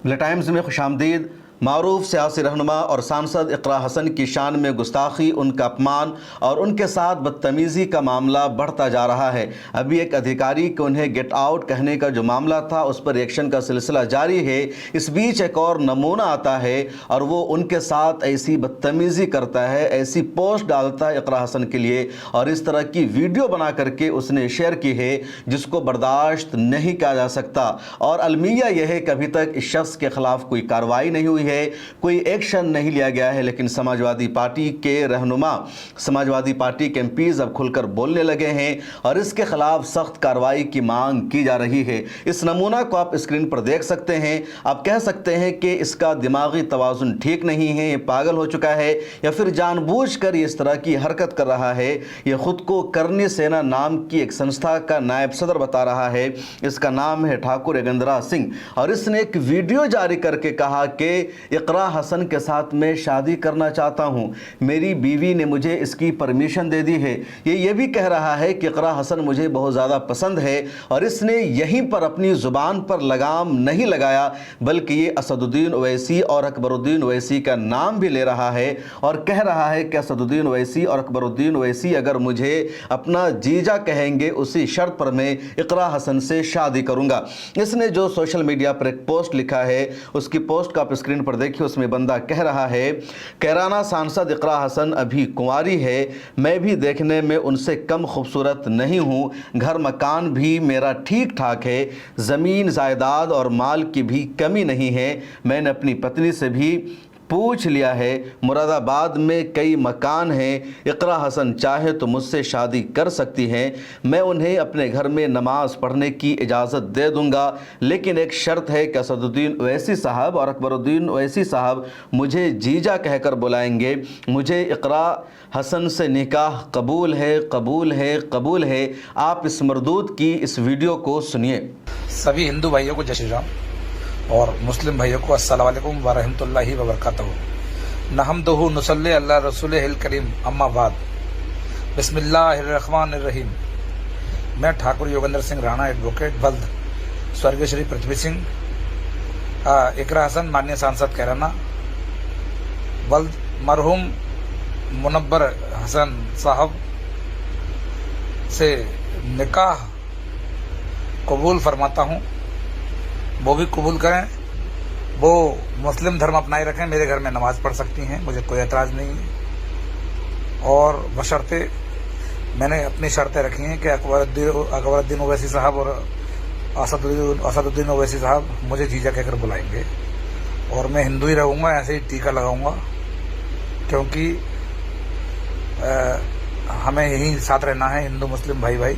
Times में खुशामदीद। मारूफ सियासी रहनुमा और सांसद इकरा हसन की शान में गुस्ताखी, उनका अपमान और उनके साथ बदतमीज़ी का मामला बढ़ता जा रहा है। अभी एक अधिकारी को उन्हें गेट आउट कहने का जो मामला था उस पर रिएक्शन का सिलसिला जारी है। इस बीच एक और नमूना आता है और वो उनके साथ ऐसी बदतमीज़ी करता है, ऐसी पोस्ट डालता है इकरा हसन के लिए और इस तरह की वीडियो बना करके उसने शेयर की है जिसको बर्दाश्त नहीं किया जा सकता। और अलमिया यह है कि अभी तक इस शख्स के खिलाफ कोई कार्रवाई नहीं हुई है, कोई एक्शन नहीं लिया गया है, लेकिन समाजवादी पार्टी के रहनुमा, समाजवादी पार्टी के एमपीज अब खुलकर बोलने लगे हैं और इसके खिलाफ सख्त कार्रवाई की मांग की जा रही है। इस नमूना को आप स्क्रीन पर देख सकते हैं। आप कह सकते हैं कि इसका दिमागी तवाज़ुन ठीक नहीं है, ये पागल हो चुका है या फिर जानबूझकर इस तरह की हरकत कर रहा है। ये खुद को करनी सेना नाम की एक संस्था का नायब सदर बता रहा है। इसका नाम है ठाकुर योगेंद्र सिंह और इसने एक वीडियो जारी करके कहा कि इकरा हसन के साथ मैं शादी करना चाहता हूं, मेरी बीवी ने मुझे इसकी परमिशन दे दी है। ये भी कह रहा है कि इकरा हसन मुझे बहुत ज़्यादा पसंद है और इसने यहीं पर अपनी ज़ुबान पर लगाम नहीं लगाया बल्कि ये असदुद्दीन ओवैसी और अकबरुद्दीन ओवैसी का नाम भी ले रहा है और कह रहा है कि असदुद्दीन ओवैसी और अकबरुद्दीन ओवैसी अगर मुझे अपना जीजा कहेंगे उसी शर्त पर मैं इकरा हसन से शादी करूँगा। इसने जो सोशल मीडिया पर एक पोस्ट लिखा है उसकी पोस्ट का आप स्क्रीन पर देखिए। उसमें बंदा कह रहा है, कैराना सांसद इकरा हसन अभी कुंवारी है, मैं भी देखने में उनसे कम खूबसूरत नहीं हूँ, घर मकान भी मेरा ठीक ठाक है, ज़मीन जायदाद और माल की भी कमी नहीं है, मैंने अपनी पत्नी से भी पूछ लिया है, मुरादाबाद में कई मकान हैं, इकरा हसन चाहे तो मुझसे शादी कर सकती हैं, मैं उन्हें अपने घर में नमाज़ पढ़ने की इजाज़त दे दूंगा, लेकिन एक शर्त है कि असदुद्दीन ओवैसी साहब और अकबरुद्दीन ओवैसी साहब मुझे जीजा कहकर बुलाएंगे, मुझे इकरा हसन से निकाह कबूल है, कबूल है, कबूल है। आप इस मरदूद की इस वीडियो को सुनिए। सभी हिंदू भाइयों को जय श्री राम और मुस्लिम भाइयों को अस्सलाम वालेकुम व रहमतुल्लाहि व बरकातहू। नहमदुहु नुसल्ली अला रसूलिहिल करीम, अम्मा बाद। बिस्मिल्लाहिर्रहमानिर्रहीम। मैं ठाकुर योगेंद्र सिंह राणा, एडवोकेट, बल्द, स्वर्गीय श्री पृथ्वी सिंह, इकरा हसन माननीय सांसद कैराना, बल्द, मरहूम मुनव्वर हसन साहब से निकाह कबूल फरमाता हूँ। वो भी कबूल करें, वो मुस्लिम धर्म अपनाए रखें, मेरे घर में नमाज पढ़ सकती हैं, मुझे कोई एतराज़ नहीं है। और बशर्ते मैंने अपनी शर्तें रखी हैं कि अकबरुद्दीन ओवैसी साहब और असदुद्दीन ओवैसी साहब मुझे जीजा कहकर बुलाएंगे और मैं हिंदू ही रहूँगा, ऐसे ही टीका लगाऊंगा क्योंकि हमें यहीं साथ रहना है, हिंदू मुस्लिम भाई भाई।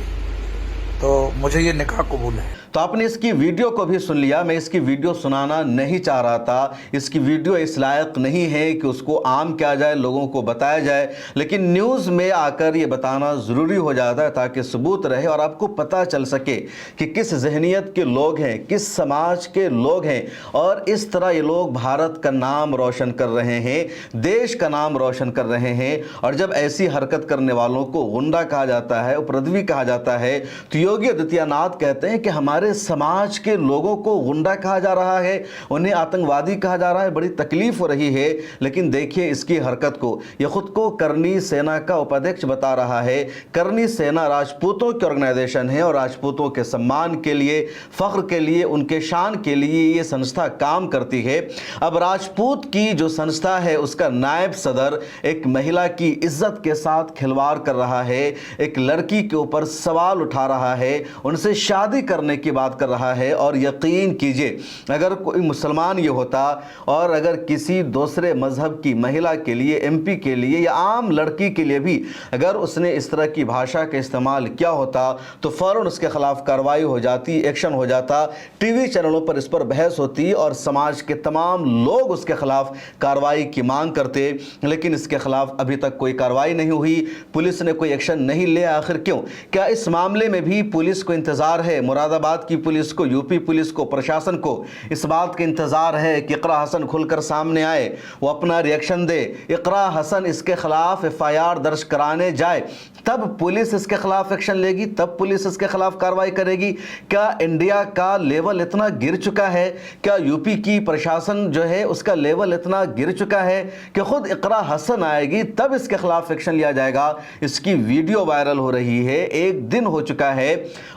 तो मुझे ये निकाह कबूल है। तो आपने इसकी वीडियो को भी सुन लिया। मैं इसकी वीडियो सुनाना नहीं चाह रहा था, इसकी वीडियो इस लायक नहीं है कि उसको आम किया जाए, लोगों को बताया जाए, लेकिन न्यूज़ में आकर ये बताना ज़रूरी हो जाता है ताकि सबूत रहे और आपको पता चल सके कि किस जहनीत के लोग हैं, किस समाज के लोग हैं और इस तरह ये लोग भारत का नाम रोशन कर रहे हैं, देश का नाम रोशन कर रहे हैं। और जब ऐसी हरकत करने वालों को गुंडा कहा जाता है, उपद्रवी कहा जाता है, तो योगी आदित्यनाथ कहते हैं कि हमारे समाज के लोगों को गुंडा कहा जा रहा है, उन्हें आतंकवादी कहा जा रहा है, बड़ी तकलीफ हो रही है। लेकिन देखिए इसकी हरकत को, यह खुद को करनी सेना का उपाध्यक्ष बता रहा है। करनी सेना राजपूतों की ऑर्गेनाइजेशन है और राजपूतों के सम्मान के लिए, फख्र के लिए, उनके शान के लिए ये संस्था काम करती है। अब राजपूत की जो संस्था है उसका नायब सदर एक महिला की इज्जत के साथ खिलवाड़ कर रहा है, एक लड़की के ऊपर सवाल उठा रहा है, उनसे शादी करने की बात कर रहा है। और यकीन कीजिए अगर कोई मुसलमान ये होता और अगर किसी दूसरे मजहब की महिला के लिए, एमपी के लिए या आम लड़की के लिए भी अगर उसने इस तरह की भाषा का इस्तेमाल किया होता तो फ़ौरन उसके खिलाफ कार्रवाई हो जाती, एक्शन हो जाता, टीवी चैनलों पर इस पर बहस होती और समाज के तमाम लोग उसके खिलाफ कार्रवाई की मांग करते। लेकिन इसके खिलाफ अभी तक कोई कार्रवाई नहीं हुई, पुलिस ने कोई एक्शन नहीं लिया। आखिर क्यों? क्या इस मामले में भी पुलिस को इंतज़ार है मुरादाबाद गुजरात की पुलिस को, यूपी पुलिस को, प्रशासन को इस बात का इंतज़ार है कि इकरा हसन खुलकर सामने आए, वो अपना रिएक्शन दे, इकरा हसन इसके खिलाफ FIR दर्ज कराने जाए, तब पुलिस इसके खिलाफ एक्शन लेगी, तब पुलिस इसके खिलाफ कार्रवाई करेगी। क्या इंडिया का लेवल इतना गिर चुका है? क्या यूपी की प्रशासन जो है उसका लेवल इतना गिर चुका है कि खुद इकरा हसन आएगी तब इसके खिलाफ एक्शन लिया जाएगा? इसकी वीडियो वायरल हो रही है, 1 दिन हो चुका है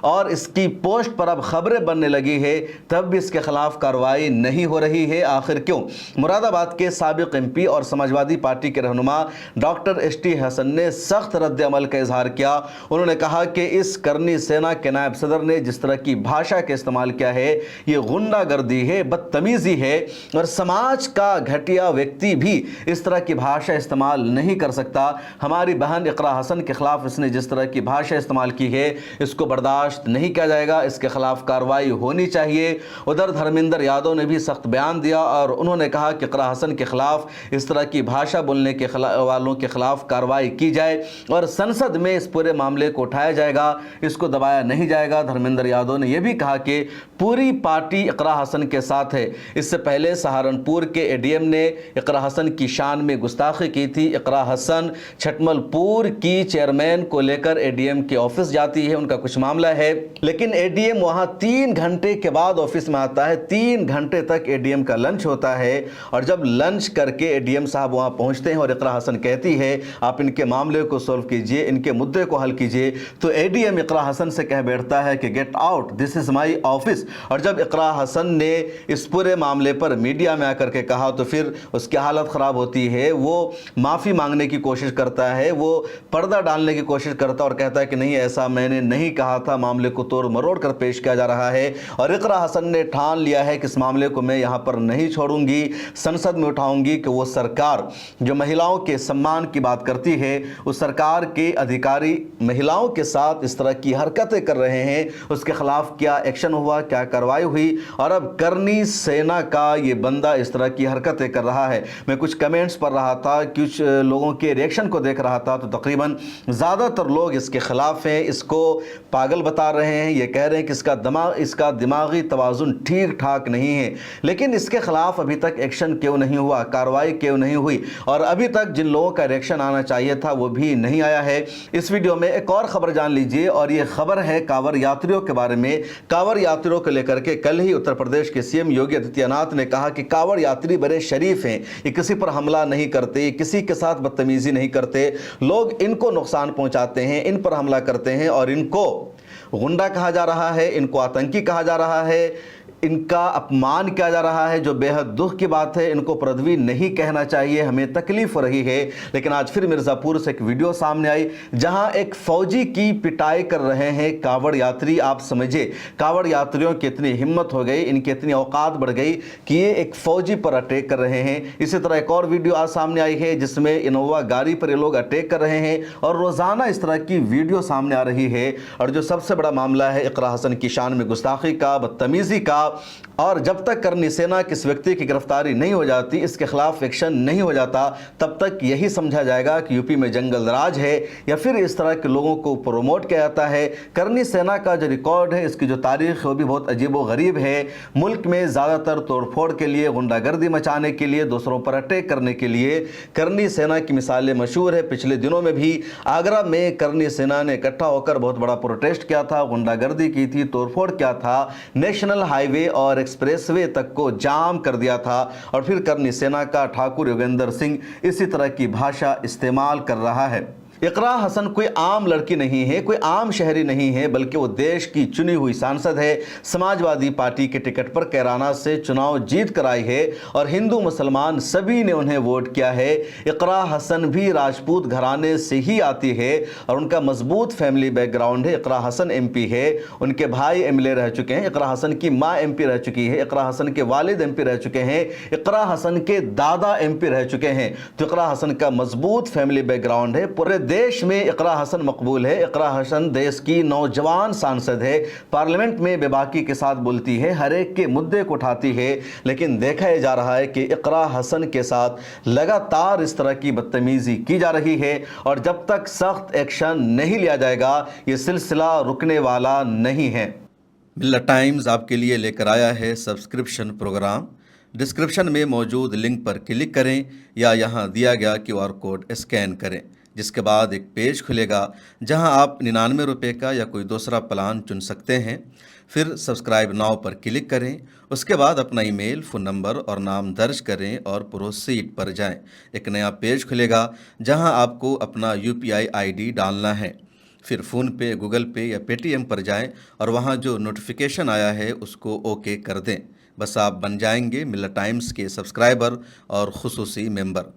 और इसकी पोस्ट पर अब खबरें बनने लगी है, तब भी इसके खिलाफ कार्रवाई नहीं हो रही है। आखिर क्यों? मुरादाबाद के साबिक MP और समाजवादी पार्टी के रहनुमा डॉक्टर ST हसन ने सख्त रद्द अमल का इजहार किया। उन्होंने कहा कि इस करनी सेना के नायब सदर ने जिस तरह की भाषा का इस्तेमाल किया है, ये गुंडागर्दी है, बदतमीजी है और समाज का घटिया व्यक्ति भी इस तरह की भाषा इस्तेमाल नहीं कर सकता। हमारी बहन इकरा हसन के खिलाफ इसने जिस तरह की भाषा इस्तेमाल की है, इसको बर्दाश्त नहीं किया जाएगा, इसके खिलाफ कार्रवाई होनी चाहिए। उधर धर्मेंद्र यादव ने भी सख्त बयान दिया और उन्होंने कहा कि इकरा हसन के खिलाफ इस तरह की भाषा बोलने के वालों के खिलाफ कार्रवाई की जाए और संसद में इस पूरे मामले को उठाया जाएगा, इसको दबाया नहीं जाएगा। धर्मेंद्र यादव ने यह भी कहा कि पूरी पार्टी इकरा हसन के साथ है। इससे पहले सहारनपुर के ADM ने इकरा हसन की शान में गुस्ताखी की थी। इकरा हसन छटमलपुर की चेयरमैन को लेकर ADM के ऑफिस जाती है, उनका कुछ मामला है, लेकिन ADM वहां 3 घंटे के बाद ऑफिस में आता है। 3 घंटे तक ADM का लंच होता है और जब लंच करके ADM साहब वहां पहुंचते हैं और इकरा हसन कहती है आप इनके मामले को सॉल्व कीजिए, इनके मुद्दे को हल कीजिए, तो ADM इकरा हसन से कह बैठता है कि get out, this is my office. और जब इकरा हसन ने इस पूरे मामले पर मीडिया में आकर के कहा तो फिर उसकी हालत ख़राब होती है। वो माफ़ी मांगने की कोशिश करता है, वो पर्दा डालने की कोशिश करता है और कहता है कि नहीं, ऐसा मैंने नहीं कहा था, मामले को तोड़ मरोड़ कर पेश किया जा रहा है। और इकरा हसन ने ठान लिया है कि इस मामले को मैं यहाँ पर नहीं छोड़ूंगी, संसद में उठाऊंगी कि वो सरकार जो महिलाओं के सम्मान की बात करती है, उस सरकार के अधिकारी महिलाओं के साथ इस तरह की हरकतें कर रहे हैं, उसके खिलाफ क्या एक्शन हुआ, क्या कार्रवाई हुई। और अब करनी सेना का ये बंदा इस तरह की हरकतें कर रहा है। मैं कुछ कमेंट्स पढ़ रहा था, कुछ लोगों के रिएक्शन को देख रहा था, तो तकरीबन ज़्यादातर लोग इसके खिलाफ हैं, इसको पागल बता रहे हैं, ये कह रहे हैं कि इसका दिमागी तवाज़ुन ठीक ठाक नहीं है। लेकिन इसके खिलाफ अभी तक एक्शन क्यों नहीं हुआ, कार्रवाई क्यों नहीं हुई? और अभी तक जिन लोगों का रिएक्शन आना चाहिए था वो भी नहीं आया है। इस वीडियो में एक और खबर जान लीजिए और ये खबर है कांवड़ यात्रियों के बारे में। कांवड़ यात्रियों को लेकर के कल ही उत्तर प्रदेश के CM योगी आदित्यनाथ ने कहा कि कांवड़ यात्री बड़े शरीफ हैं, ये किसी पर हमला नहीं करते, किसी के साथ बदतमीजी नहीं करते, लोग इनको नुकसान पहुंचाते हैं, इन पर हमला करते हैं और इनको गुंडा कहा जा रहा है, इनको आतंकी कहा जा रहा है, इनका अपमान किया जा रहा है, जो बेहद दुख की बात है। इनको पृथ्वी नहीं कहना चाहिए, हमें तकलीफ हो रही है। लेकिन आज फिर मिर्ज़ापुर से एक वीडियो सामने आई जहां एक फौजी की पिटाई कर रहे हैं कांवड़ यात्री। आप समझिए कांवड़ यात्रियों की इतनी हिम्मत हो गई, इनकी इतनी औकात बढ़ गई कि ये एक फौजी पर अटैक कर रहे हैं। इसी तरह एक और वीडियो आज सामने आई है जिसमें इनोवा गाड़ी पर ये लोग अटैक कर रहे हैं और रोज़ाना इस तरह की वीडियो सामने आ रही है। और जो सबसे बड़ा मामला है इकरा हसन की शान में गुस्ताखी का, बदतमीजी का, और जब तक करनी सेना किस व्यक्ति की गिरफ्तारी नहीं हो जाती, इसके खिलाफ एक्शन नहीं हो जाता, तब तक यही समझा जाएगा कि यूपी में जंगल राज है या फिर इस तरह के लोगों को प्रमोट किया जाता है। करनी सेना का जो रिकॉर्ड है, इसकी जो तारीख है वो भी बहुत अजीब व गरीब है। मुल्क में ज़्यादातर तोड़फोड़ के लिए, गुंडागर्दी मचाने के लिए, दूसरों पर अटैक करने के लिए करनी सेना की मिसालें मशहूर है। पिछले दिनों में भी आगरा में करनी सेना ने इकट्ठा होकर बहुत बड़ा प्रोटेस्ट किया था, गुंडागर्दी की थी, तोड़फोड़ किया था, नेशनल हाईवे और एक्सप्रेसवे तक को जाम कर दिया था। और फिर करनी सेना का ठाकुर योगेंद्र सिंह इसी तरह की भाषा इस्तेमाल कर रहा है। इकरा हसन कोई आम लड़की नहीं है, कोई आम शहरी नहीं है, बल्कि वो देश की चुनी हुई सांसद है। समाजवादी पार्टी के टिकट पर कैराना से चुनाव जीत कर आई है और हिंदू मुसलमान सभी ने उन्हें वोट किया है। इकरा हसन भी राजपूत घराने से ही आती है और उनका मजबूत फैमिली बैकग्राउंड है। इकरा हसन MP है, उनके भाई MLA रह चुके हैं, इकरा हसन की माँ MP रह चुकी है, इकरा हसन के वालिद MP रह चुके हैं, इकरा हसन के दादा MP रह चुके हैं। तो इकरा हसन का मजबूत फैमिली बैकग्राउंड है। पूरे देश में इकरा हसन मकबूल है। इकरा हसन देश की नौजवान सांसद है, पार्लियामेंट में बेबाकी के साथ बोलती है, हर एक के मुद्दे को उठाती है। लेकिन देखा जा रहा है कि इकरा हसन के साथ लगातार इस तरह की बदतमीजी की जा रही है और जब तक सख्त एक्शन नहीं लिया जाएगा ये सिलसिला रुकने वाला नहीं है। मिल्लत टाइम्स आपके लिए लेकर आया है सब्सक्रिप्शन प्रोग्राम। डिस्क्रिप्शन में मौजूद लिंक पर क्लिक करें या यहाँ दिया गया क्यूआर कोड स्कैन करें, जिसके बाद एक पेज खुलेगा जहां आप 99 रुपये का या कोई दूसरा प्लान चुन सकते हैं। फिर सब्सक्राइब नाउ पर क्लिक करें, उसके बाद अपना ईमेल, फ़ोन नंबर और नाम दर्ज करें और प्रोसीड पर जाएं। एक नया पेज खुलेगा जहां आपको अपना यूपीआई आईडी डालना है। फिर फ़ोन पे, गूगल पे या पेटीएम पर जाएं और वहां जो नोटिफिकेशन आया है उसको ओके कर दें। बस आप बन जाएंगे मिल्लत टाइम्स के सब्सक्राइबर और खुसूसी मेंबर।